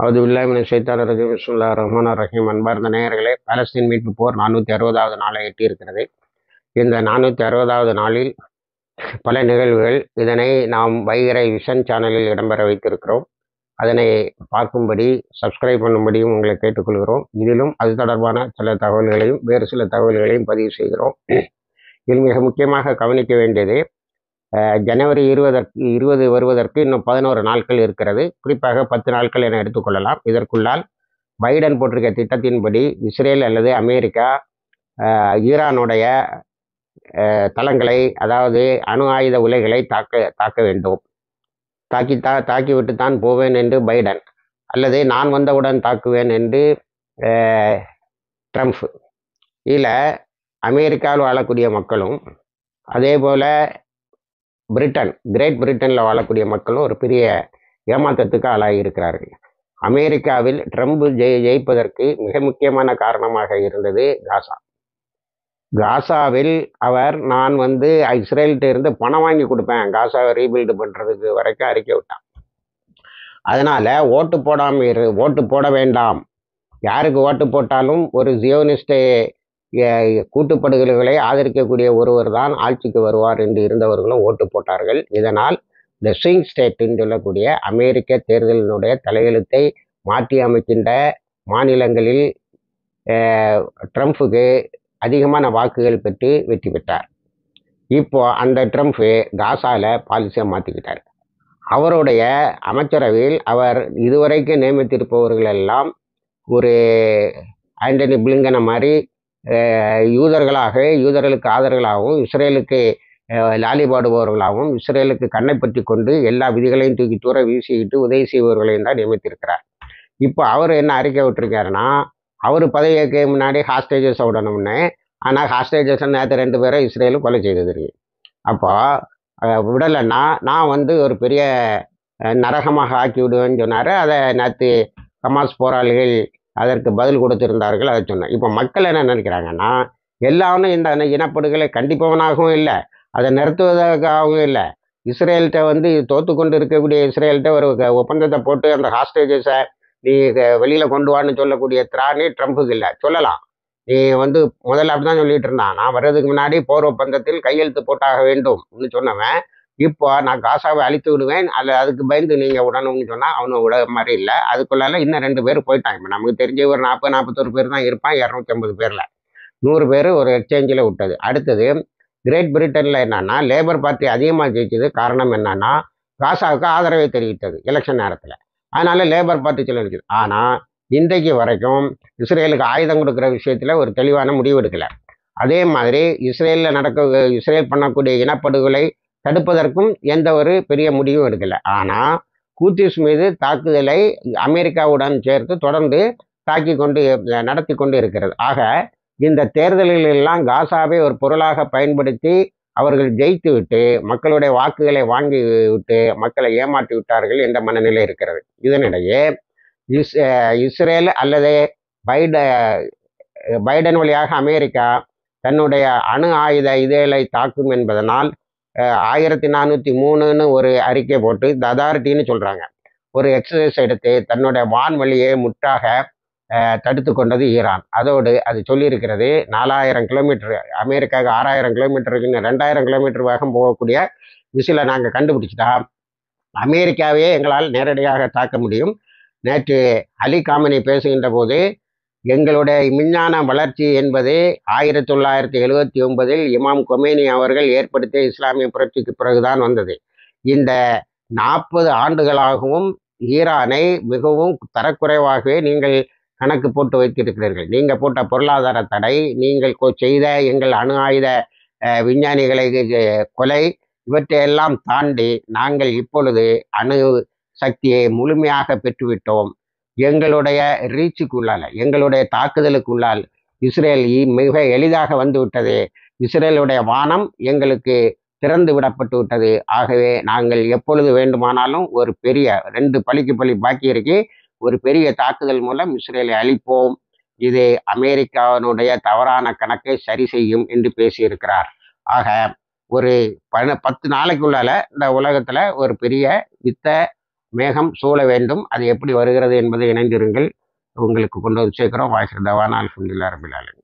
அவுதுபில்லாஹி மினஷ் ஷைத்தானிர் ரஜீம். பிஸ்மில்லாஹிர் ரஹ்மானிர் ரஹீம். அன்பார்ந்த நேயர்களே, பாலஸ்தீன் மீட்பு போர் 460வது நாளை எட்டியிருக்கிறது. இந்த 460வது நாளில் பல நிகழ்வுகள். இதனை நாம் வைகரை விஷன் சேனலில் இடம்பெற வைத்திருக்கிறோம். அதனை பார்க்கும்படி சப்ஸ்கிரைப் பண்ணும்படியும் உங்களை கேட்டுக்கொள்கிறோம். இதிலும் அது தொடர்பான சில தகவல்களையும் வேறு சில தகவல்களையும் பதிவு செய்கிறோம். இதில் மிக முக்கியமாக கவனிக்க வேண்டியது, ஜனவரி 20 வருவதற்கு இன்னும் 11 நாட்கள் இருக்கிறது. குறிப்பாக 10 நாட்கள் என எடுத்துக்கொள்ளலாம். இதற்குள்ளால் பைடன் போட்டிருக்க திட்டத்தின்படி இஸ்ரேல் அல்லது அமெரிக்கா ஈரானுடைய தளங்களை, அதாவது அணு ஆயுத உலைகளை தாக்க வேண்டும். தாக்கிவிட்டு தான் போவேன் என்று பைடன், அல்லது நான் வந்தவுடன் தாக்குவேன் என்று ட்ரம்ப். இதில் அமெரிக்காவில் வாழக்கூடிய மக்களும் அதே போல் கிரேட் பிரிட்டனில் வாழக்கூடிய மக்களும் ஒரு பெரிய ஏமாற்றத்துக்கு ஆளாகி இருக்கிறார்கள். அமெரிக்காவில் ட்ரம்ப் ஜெயிப்பதற்கு மிக முக்கியமான காரணமாக இருந்தது காசாவில் அவர் நான் இஸ்ரேல்கிட்ட இருந்து பணம் வாங்கி கொடுப்பேன், காசாவை ரீபில்டு பண்ணுறதுக்கு வரைக்கும் அறிக்கை விட்டான். அதனால் ஓட்டு போட வேண்டாம், யாருக்கு ஓட்டு போட்டாலும் ஒரு ஜியோனிஸ்டை கூட்டுப்படுகொலைகளை ஆதரிக்கக்கூடிய ஒருவர் தான் ஆட்சிக்கு வருவார் என்று இருந்தவர்களும் ஓட்டு போட்டார்கள். இதனால் இந்த ஸ்விங் ஸ்டேட்டுன்னு சொல்லக்கூடிய அமெரிக்க தேர்தலினுடைய தலையெழுத்தை மாற்றி அமைக்கின்ற மாநிலங்களில் ட்ரம்ப்புக்கு அதிகமான வாக்குகள் பெற்று வெற்றி பெற்றார். இப்போ அந்த ட்ரம்ப்பு காசாவில் பாலிசியை மாற்றிக்கிட்டார். அவருடைய அமைச்சரவையில் அவர் இதுவரைக்கும் நியமித்திருப்பவர்கள் எல்லாம் ஒரு ஆண்டனி பிளிங்கனை மாதிரி யூதர்களுக்கு ஆதரவுகளாகவும் இஸ்ரேலுக்கு லாலி பாடுபவர்களாகவும் இஸ்ரேலுக்கு கண்ணை பற்றி கொண்டு எல்லா விதிகளையும் தூக்கி தூர வீசிக்கிட்டு உதவி செய்பவர்களையும் தான் நியமித்திருக்கிறார். இப்போ அவர் என்ன அறிக்கை விட்டுருக்காருன்னா, அவர் பதவியேற்க முன்னாடி ஹாஸ்டேஜஸ் விடணும்னு. ஆனால் ஹாஸ்டேஜஸ் நேற்று 2 பேரை இஸ்ரேலும் கொலை செய்தது. அப்போ விடலைன்னா நான் ஒரு பெரிய நரகமாக ஆக்கி விடுவேன்னு சொன்னார். அதை நேற்று ஹமாஸ் போராளிகள் அதற்கு பதில் கொடுத்திருந்தார்கள். அதை சொன்னேன். இப்போ மக்கள் என்ன நினைக்கிறாங்கன்னா, எல்லாரும் இந்த இனப்படுகொலை கண்டிப்பவனாகவும் இல்லை, அதை நிறுத்துவதற்காகவும் இல்லை. இஸ்ரேல்கிட்ட தோற்று கொண்டு இருக்கக்கூடிய இஸ்ரேல்கிட்ட ஒரு ஒப்பந்தத்தை போட்டு அந்த ஹாஸ்டேஜஸை நீ வெளியில் கொண்டு வான்னு சொல்லக்கூடிய திராணி ட்ரம்ப்புக்கு இல்லை. சொல்லலாம், நீ முதல்ல அப்படி தான் சொல்லிட்டு இருந்தான், நான் வர்றதுக்கு முன்னாடி போர் ஒப்பந்தத்தில் கையெழுத்து போட்டாக வேண்டும்னு சொன்னவன் இப்போ நான் காசாவை அழித்து விடுவேன், அதுக்கு பயந்து நீங்கள் விடணும்னு சொன்னால் அவனை விட மாதிரி இல்லை. அதுக்குள்ளால இன்னும் 2 பேர் போயிட்டான். இப்போ நமக்கு தெரிஞ்ச ஒரு 40-41 பேர் தான் இருப்பான். 250 பேரில் 100 பேர் ஒரு எக்ஸ்சேஞ்சில் விட்டது. அடுத்தது கிரேட் பிரிட்டனில் என்னன்னா, லேபர் பார்ட்டி அதிகமாக ஜெயிச்சது. காரணம் என்னன்னா, காசாவுக்கு ஆதரவை தெரிவித்தது எலெக்ஷன் நேரத்தில். அதனால லேபர் பார்ட்டி சொல்லிடுச்சு. ஆனால் இன்றைக்கு வரைக்கும் இஸ்ரேலுக்கு ஆயுதம் கொடுக்குற விஷயத்தில் ஒரு தெளிவான முடிவு எடுக்கலை. அதே மாதிரி இஸ்ரேல் பண்ணக்கூடிய இனப்படுகொலை தடுப்பதற்கும் எந்த ஒரு பெரிய முடிவும் எடுக்கலை. ஆனால் ஹூத்திஸ் மீது தாக்குதலை அமெரிக்காவுடன் சேர்த்து தொடர்ந்து நடத்தி கொண்டு இருக்கிறது. ஆக இந்த தேர்தல்களெல்லாம் காசாவை ஒரு பொருளாக பயன்படுத்தி அவர்கள் ஜெயித்து விட்டு மக்களுடைய வாக்குகளை வாங்கி விட்டு மக்களை ஏமாற்றி விட்டார்கள் என்ற மனநிலை இருக்கிறது. இதனிடையே இஸ்ரேல் அல்லது பைடன் வழியாக அமெரிக்கா தன்னுடைய அணு ஆயுத இதழை தாக்கும் என்பதனால் 1403ன்னு ஒரு அறிக்கை போட்டு இந்த அதாரிட்டின்னு சொல்கிறாங்க, ஒரு எக்ஸசைஸ் எடுத்து தன்னுடைய வான்வழியை முற்றாக தடுத்து கொண்டது ஈரான். அதோடு அது சொல்லியிருக்கிறது 4000 கிலோமீட்டர், அமெரிக்காவுக்கு 6000 கிலோமீட்டருக்கு 2000 கிலோமீட்டர் வேகம் போகக்கூடிய மிசிலை நாங்கள் கண்டுபிடிச்சிட்டா அமெரிக்காவையே எங்களால் நேரடியாக தாக்க முடியும். நேற்று அலி காமனி பேசுகின்ற போது, எங்களுடைய விஞ்ஞான வளர்ச்சி என்பது 1979 இமாம் கொமேனி அவர்கள் ஏற்படுத்திய இஸ்லாமிய புரட்சிக்கு பிறகுதான் வந்தது. இந்த 40 ஆண்டுகளாகவும் ஈரானை மிகவும் தரக்குறைவாகவே நீங்கள் கணக்கு போட்டு வைத்திருக்கிறீர்கள். நீங்கள் போட்ட பொருளாதார தடை, நீங்கள் செய்த எங்கள் அணு ஆயுத விஞ்ஞானிகளை கொலை, இவற்றையெல்லாம் தாண்டி நாங்கள் இப்பொழுது அணு சக்தியை முழுமையாக பெற்றுவிட்டோம். எங்களுடைய ரீச்சுக்குள்ளால், எங்களுடைய தாக்குதலுக்குள்ளால் இஸ்ரேல் மிக எளிதாக வந்து விட்டது. இஸ்ரேலுடைய வானம் எங்களுக்கு திறந்து விடப்பட்டு விட்டது. ஆகவே நாங்கள் எப்பொழுது வேண்டுமானாலும் ஒரு பெரிய 2 பழிக்கு பழி பாக்கி இருக்கு, ஒரு பெரிய தாக்குதல் மூலம் இஸ்ரேலை அழிப்போம். இது அமெரிக்காவினுடைய தவறான கணக்கை சரி செய்யும் என்று பேசியிருக்கிறார். ஆக ஒரு 10 நாளைக்குள்ளால இந்த உலகத்தில் ஒரு பெரிய யுத்த மேகம் சூழ வேண்டும். அது எப்படி வருகிறது என்பதை இணைந்திருங்கள். உங்களுக்கு கொண்டு வந்து சேர்க்கிறோம். வாய்ஸ் தவானா அல்ஹம்துலில்லாஹி ரபில் ஆலமீன்.